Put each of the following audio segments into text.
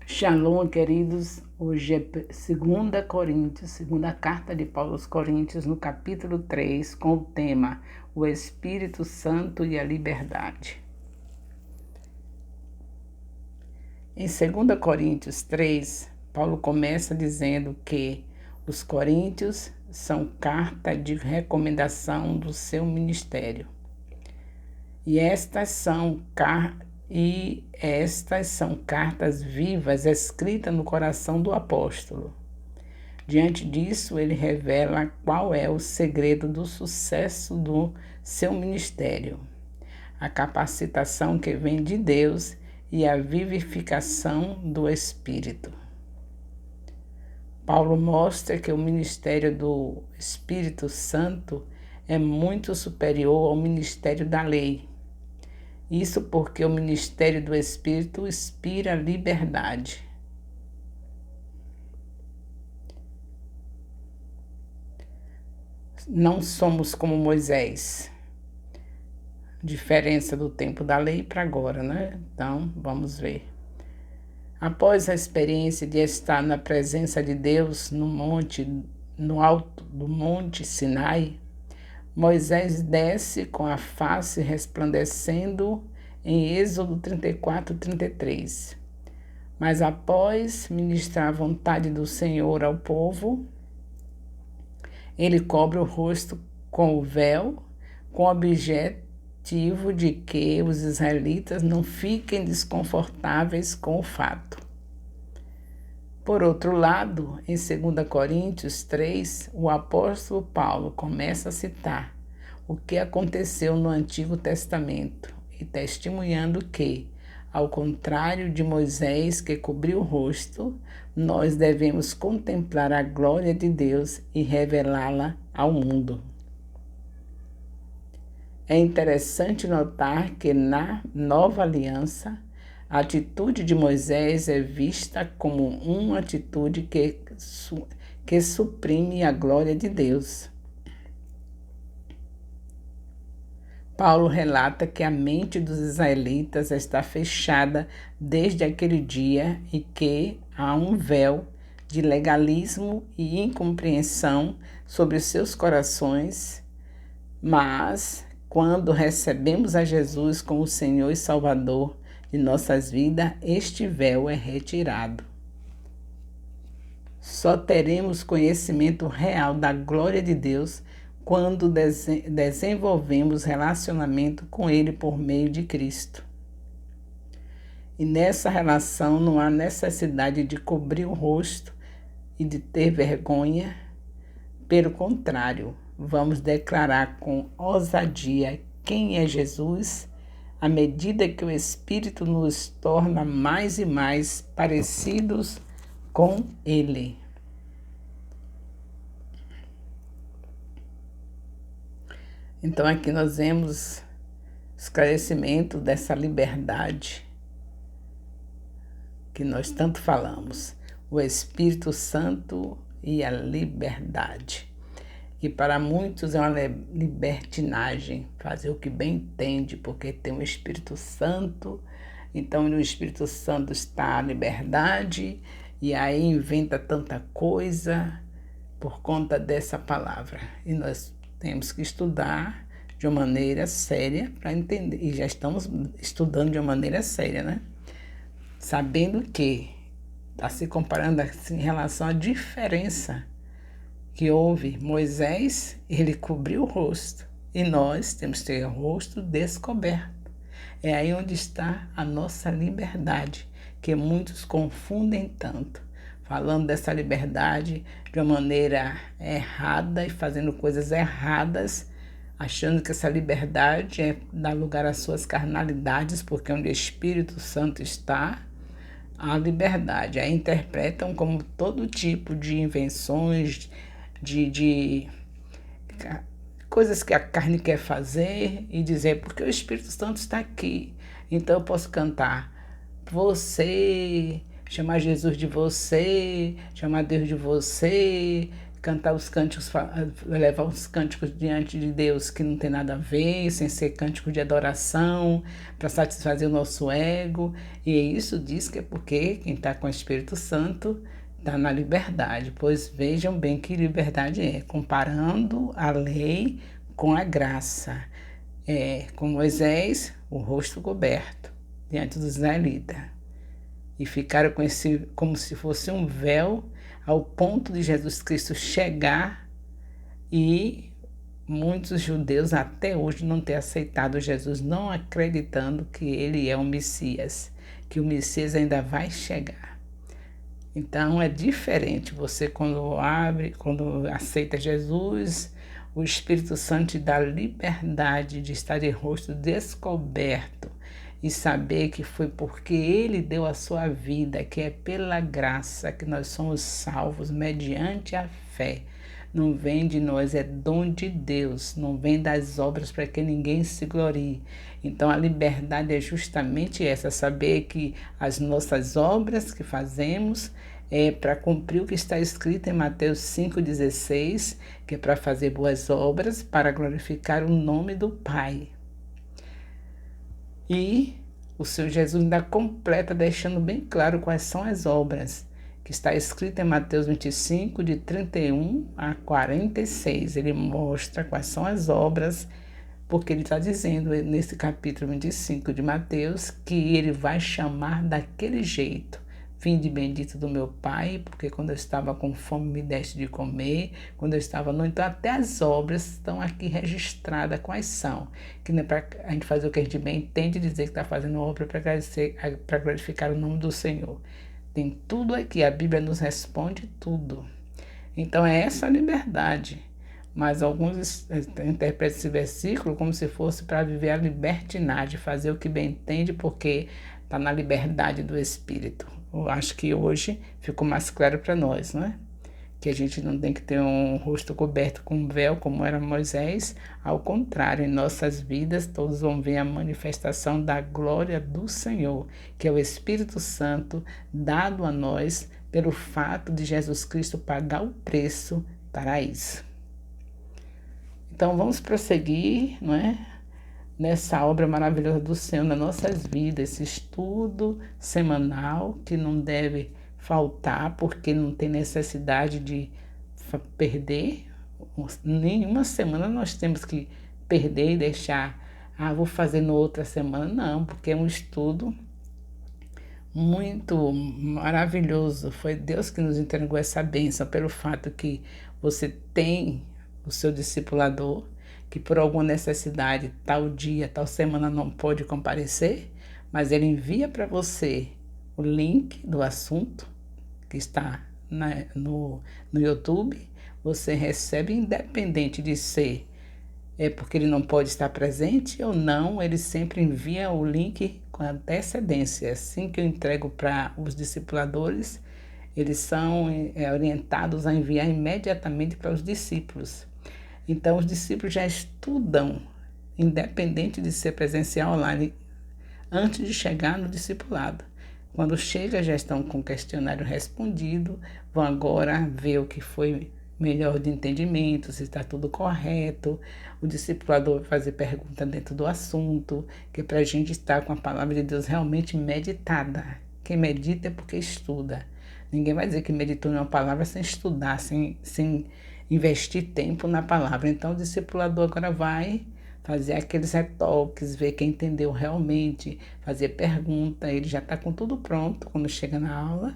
Shalom, queridos. Hoje é 2 Coríntios, segunda carta de Paulo aos Coríntios, no capítulo 3, com o tema O Espírito Santo e a Liberdade. Em 2 Coríntios 3, Paulo começa dizendo que os coríntios são carta de recomendação do seu ministério. E estas são cartas vivas escritas no coração do apóstolo. Diante disso, ele revela qual é o segredo do sucesso do seu ministério: a capacitação que vem de Deus e a vivificação do Espírito. Paulo mostra que o ministério do Espírito Santo é muito superior ao ministério da lei. Isso porque o ministério do Espírito inspira liberdade. Não somos como Moisés. Diferença do tempo da lei para agora, né? Então, vamos ver. Após a experiência de estar na presença de Deus no alto do Monte Sinai, Moisés desce com a face resplandecendo em Êxodo 34:33. Mas após ministrar a vontade do Senhor ao povo, ele cobre o rosto com o véu, com o objetivo de que os israelitas não fiquem desconfortáveis com o fato. Por outro lado, em 2 Coríntios 3, o apóstolo Paulo começa a citar o que aconteceu no Antigo Testamento e testemunhando que, ao contrário de Moisés que cobriu o rosto, nós devemos contemplar a glória de Deus e revelá-la ao mundo. É interessante notar que na Nova Aliança, a atitude de Moisés é vista como uma atitude que suprime a glória de Deus. Paulo relata que a mente dos israelitas está fechada desde aquele dia e que há um véu de legalismo e incompreensão sobre os seus corações, mas quando recebemos a Jesus como Senhor e Salvador de nossas vidas, este véu é retirado. Só teremos conhecimento real da glória de Deus quando desenvolvemos relacionamento com Ele por meio de Cristo. E nessa relação não há necessidade de cobrir o rosto e de ter vergonha. Pelo contrário, vamos declarar com ousadia quem é Jesus, à medida que o Espírito nos torna mais e mais parecidos com Ele. Então aqui nós vemos esclarecimento dessa liberdade que nós tanto falamos, o Espírito Santo e a liberdade. Que para muitos é uma libertinagem, fazer o que bem entende, porque tem o Espírito Santo, então no Espírito Santo está a liberdade, e aí inventa tanta coisa por conta dessa palavra. E nós temos que estudar de uma maneira séria para entender, e já estamos estudando de uma maneira séria, né? Sabendo que está se comparando assim, em relação à diferença que houve. Moisés, ele cobriu o rosto, e nós temos que ter o rosto descoberto. É aí onde está a nossa liberdade, que muitos confundem tanto, falando dessa liberdade de uma maneira errada e fazendo coisas erradas, achando que essa liberdade é dar lugar às suas carnalidades, porque onde o Espírito Santo está, a liberdade. Aí interpretam como todo tipo de invenções, de coisas que a carne quer fazer e dizer, porque o Espírito Santo está aqui, então eu posso cantar você, chamar Jesus de você, chamar Deus de você, cantar os cânticos, levar os cânticos diante de Deus que não tem nada a ver, sem ser cântico de adoração, para satisfazer o nosso ego. E isso diz que é porque quem está com o Espírito Santo está na liberdade. Pois vejam bem que liberdade é, comparando a lei com a graça. Com Moisés, o rosto coberto, diante dos israelitas. E ficaram com como se fosse um véu, ao ponto de Jesus Cristo chegar e muitos judeus até hoje não ter aceitado Jesus, não acreditando que ele é o Messias, que o Messias ainda vai chegar. Então é diferente, você quando aceita Jesus, o Espírito Santo te dá liberdade de estar de rosto descoberto e saber que foi porque Ele deu a sua vida, que é pela graça que nós somos salvos mediante a fé. Não vem de nós, é dom de Deus, não vem das obras para que ninguém se glorie. Então a liberdade é justamente essa, saber que as nossas obras que fazemos é para cumprir o que está escrito em Mateus 5,16, que é para fazer boas obras, para glorificar o nome do Pai. E o Senhor Jesus ainda completa, deixando bem claro quais são as obras, que está escrito em Mateus 25, de 31 a 46. Ele mostra quais são as obras, porque ele está dizendo nesse capítulo 25 de Mateus que ele vai chamar daquele jeito. Vinde bendito do meu Pai, porque quando eu estava com fome me deste de comer, quando eu estava no... Então até as obras estão aqui registradas, quais são, que não é para a gente fazer o que a gente bem entende, dizer que está fazendo obra para glorificar o nome do Senhor. Tem tudo aqui, a Bíblia nos responde tudo. Então é essa a liberdade. Mas alguns interpretam esse versículo como se fosse para viver a libertinagem, fazer o que bem entende, porque está na liberdade do Espírito. Eu acho que hoje ficou mais claro para nós, não é? Que a gente não tem que ter um rosto coberto com um véu, como era Moisés. Ao contrário, em nossas vidas, todos vão ver a manifestação da glória do Senhor, que é o Espírito Santo dado a nós pelo fato de Jesus Cristo pagar o preço para isso. Então, vamos prosseguir, não é? Nessa obra maravilhosa do Senhor nas nossas vidas, esse estudo semanal que não deve faltar, porque não tem necessidade de perder. Nenhuma semana nós temos que perder e deixar, vou fazer na outra semana. Não, porque é um estudo muito maravilhoso. Foi Deus que nos entregou essa bênção, pelo fato que você tem o seu discipulador, que por alguma necessidade, tal dia, tal semana não pode comparecer, mas ele envia para você o link do assunto que está no YouTube, você recebe independente de ser porque ele não pode estar presente ou não, ele sempre envia o link com antecedência. Assim que eu entrego para os discipuladores, eles são orientados a enviar imediatamente para os discípulos. Então, os discípulos já estudam, independente de ser presencial ou online, antes de chegar no discipulado. Quando chega, já estão com o questionário respondido, vão agora ver o que foi melhor de entendimento, se está tudo correto. O discipulador vai fazer pergunta dentro do assunto, que é para a gente estar com a palavra de Deus realmente meditada. Quem medita é porque estuda. Ninguém vai dizer que meditou em uma palavra sem estudar, sem investir tempo na palavra. Então o discipulador agora vai fazer aqueles retoques, ver quem entendeu realmente, fazer pergunta. Ele já está com tudo pronto quando chega na aula,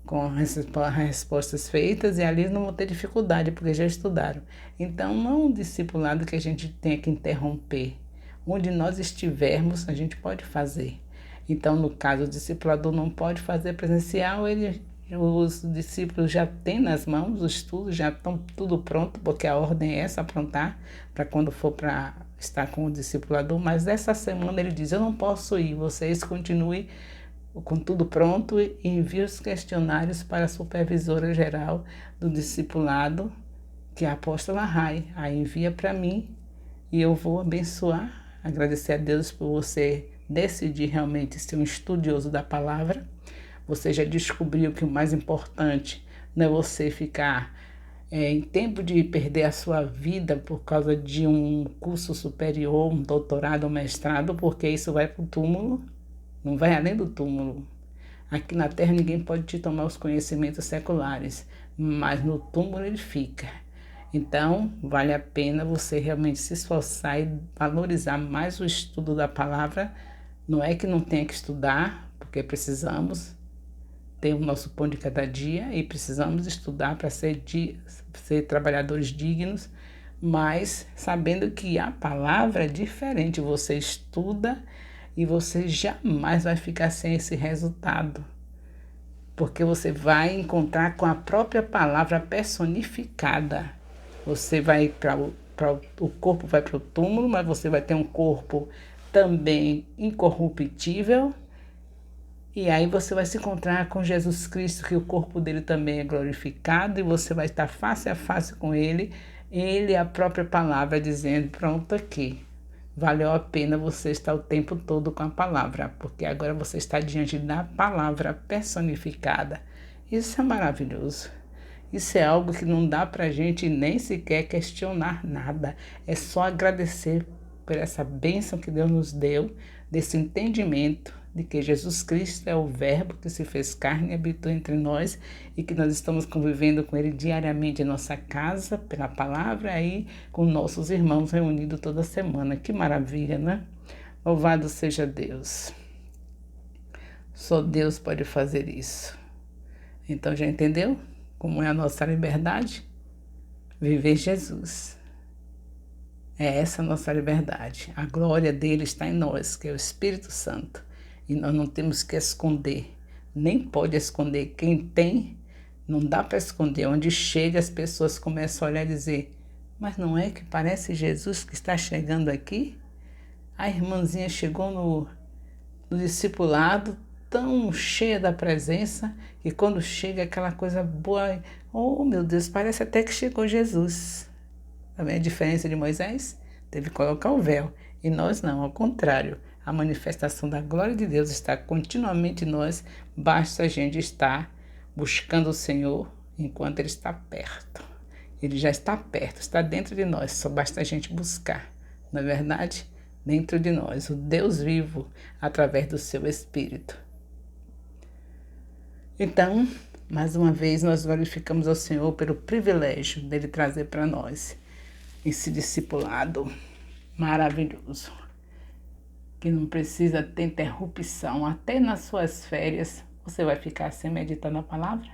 com as respostas feitas, e ali não vão ter dificuldade, porque já estudaram. Então não é um discipulado que a gente tenha que interromper. Onde nós estivermos, a gente pode fazer. Então, no caso, o discipulador não pode fazer presencial, os discípulos já têm nas mãos os estudos, já estão tudo pronto, porque a ordem é essa, aprontar para quando for para estar com o discipulador. Mas essa semana ele diz, eu não posso ir, vocês continuem com tudo pronto e enviem os questionários para a supervisora geral do discipulado, que é a apóstola Rai. Aí envia para mim e eu vou abençoar, agradecer a Deus por você decidir realmente ser um estudioso da palavra. Você já descobriu que o mais importante não é você ficar em tempo de perder a sua vida por causa de um curso superior, um doutorado, um mestrado, porque isso vai para o túmulo, não vai além do túmulo. Aqui na Terra ninguém pode te tomar os conhecimentos seculares, mas no túmulo ele fica. Então, vale a pena você realmente se esforçar e valorizar mais o estudo da palavra. Não é que não tenha que estudar, porque precisamos ter o nosso pão de cada dia e precisamos estudar para ser trabalhadores dignos, mas sabendo que a palavra é diferente. Você estuda e você jamais vai ficar sem esse resultado, porque você vai encontrar com a própria palavra personificada. Você vai o corpo vai para o túmulo, mas você vai ter um corpo também incorruptível. E aí você vai se encontrar com Jesus Cristo, que o corpo dele também é glorificado, e você vai estar face a face com ele. Ele é a própria palavra dizendo, pronto aqui. Valeu a pena você estar o tempo todo com a palavra, porque agora você está diante da palavra personificada. Isso é maravilhoso. Isso é algo que não dá para a gente nem sequer questionar nada. É só agradecer por essa bênção que Deus nos deu, desse entendimento de que Jesus Cristo é o Verbo que se fez carne e habitou entre nós e que nós estamos convivendo com Ele diariamente em nossa casa, pela palavra e com nossos irmãos reunidos toda semana. Que maravilha, né? Louvado seja Deus. Só Deus pode fazer isso. Então já entendeu como é a nossa liberdade? Viver Jesus. É essa a nossa liberdade. A glória dele está em nós, que é o Espírito Santo. E nós não temos que esconder, nem pode esconder. Quem tem, não dá para esconder. Onde chega, as pessoas começam a olhar e dizer, mas não é que parece Jesus que está chegando aqui? A irmãzinha chegou no discipulado, tão cheia da presença, que quando chega aquela coisa boa, oh meu Deus, parece até que chegou Jesus. Também a diferença de Moisés? Teve que colocar o véu. E nós não, ao contrário. A manifestação da glória de Deus está continuamente em nós. Basta a gente estar buscando o Senhor enquanto Ele está perto. Ele já está perto, está dentro de nós. Só basta a gente buscar. Não é verdade? Dentro de nós, o Deus vivo, através do seu Espírito. Então, mais uma vez, nós glorificamos ao Senhor pelo privilégio dele trazer para nós esse discipulado maravilhoso, que não precisa ter interrupção. Até nas suas férias, você vai ficar sem meditar na palavra?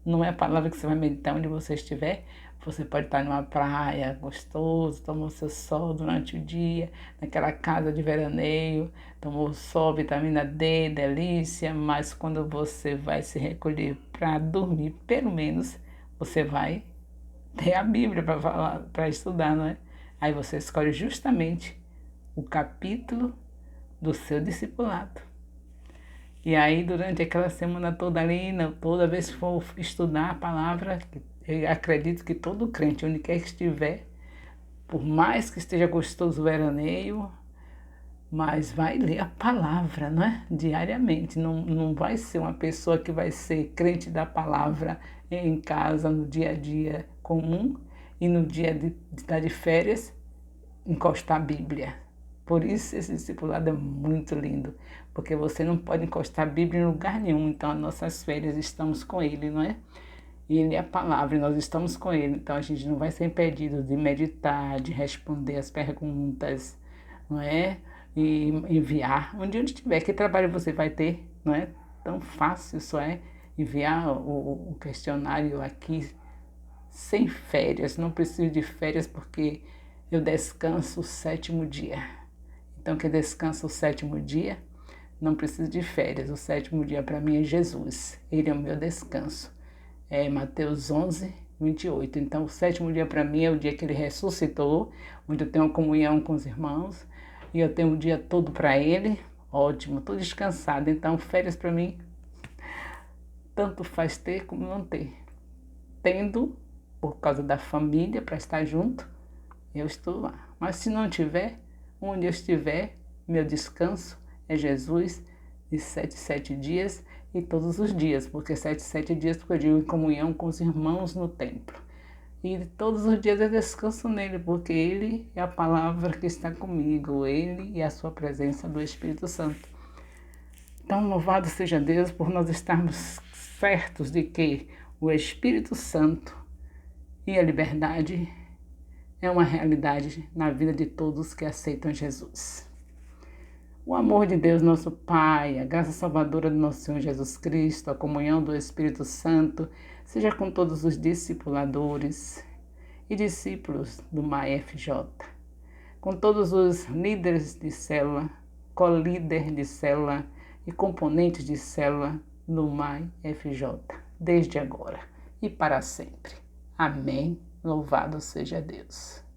Não é a palavra que você vai meditar onde você estiver? Você pode estar numa praia gostoso, tomou seu sol durante o dia, naquela casa de veraneio, tomou sol, vitamina D, delícia, mas quando você vai se recolher para dormir, pelo menos você vai ter a Bíblia para falar, para estudar, não é? Aí você escolhe justamente o capítulo do seu discipulado. E aí, durante aquela semana toda ali, toda vez que for estudar a palavra, eu acredito que todo crente, onde quer que estiver, por mais que esteja gostoso o veraneio, mas vai ler a palavra, não é? Diariamente. Não vai ser uma pessoa que vai ser crente da palavra em casa, no dia a dia comum, e no dia de estar de férias, encostar a Bíblia. Por isso esse discipulado é muito lindo, porque você não pode encostar a Bíblia em lugar nenhum. Então, as nossas férias estamos com Ele, não é? E Ele é a palavra e nós estamos com Ele. Então, a gente não vai ser impedido de meditar, de responder as perguntas, não é? E enviar, onde estiver. Que trabalho você vai ter, não é? Tão fácil só é enviar o questionário aqui sem férias. Não preciso de férias porque eu descanso o 7º dia. Então, quem descansa o 7º dia, não precisa de férias. O 7º dia para mim é Jesus. Ele é o meu descanso. É Mateus 11, 28. Então, o 7º dia para mim é o dia que ele ressuscitou, onde eu tenho comunhão com os irmãos, e eu tenho o dia todo para ele. Ótimo, estou descansada. Então, férias para mim, tanto faz ter como não ter. Tendo, por causa da família, para estar junto, eu estou lá. Mas se não tiver, onde eu estiver, meu descanso é Jesus, de 7 dias e todos os dias, porque 7 dias, porque eu digo em comunhão com os irmãos no templo. E todos os dias eu descanso nele, porque ele é a palavra que está comigo, ele e a sua presença do Espírito Santo. Então, louvado seja Deus por nós estarmos certos de que o Espírito Santo e a liberdade é uma realidade na vida de todos que aceitam Jesus. O amor de Deus, nosso Pai, a graça salvadora do nosso Senhor Jesus Cristo, a comunhão do Espírito Santo, seja com todos os discipuladores e discípulos do MAEFJ, com todos os líderes de célula, co-líder de célula e componentes de célula no MAEFJ, desde agora e para sempre. Amém. Louvado seja Deus.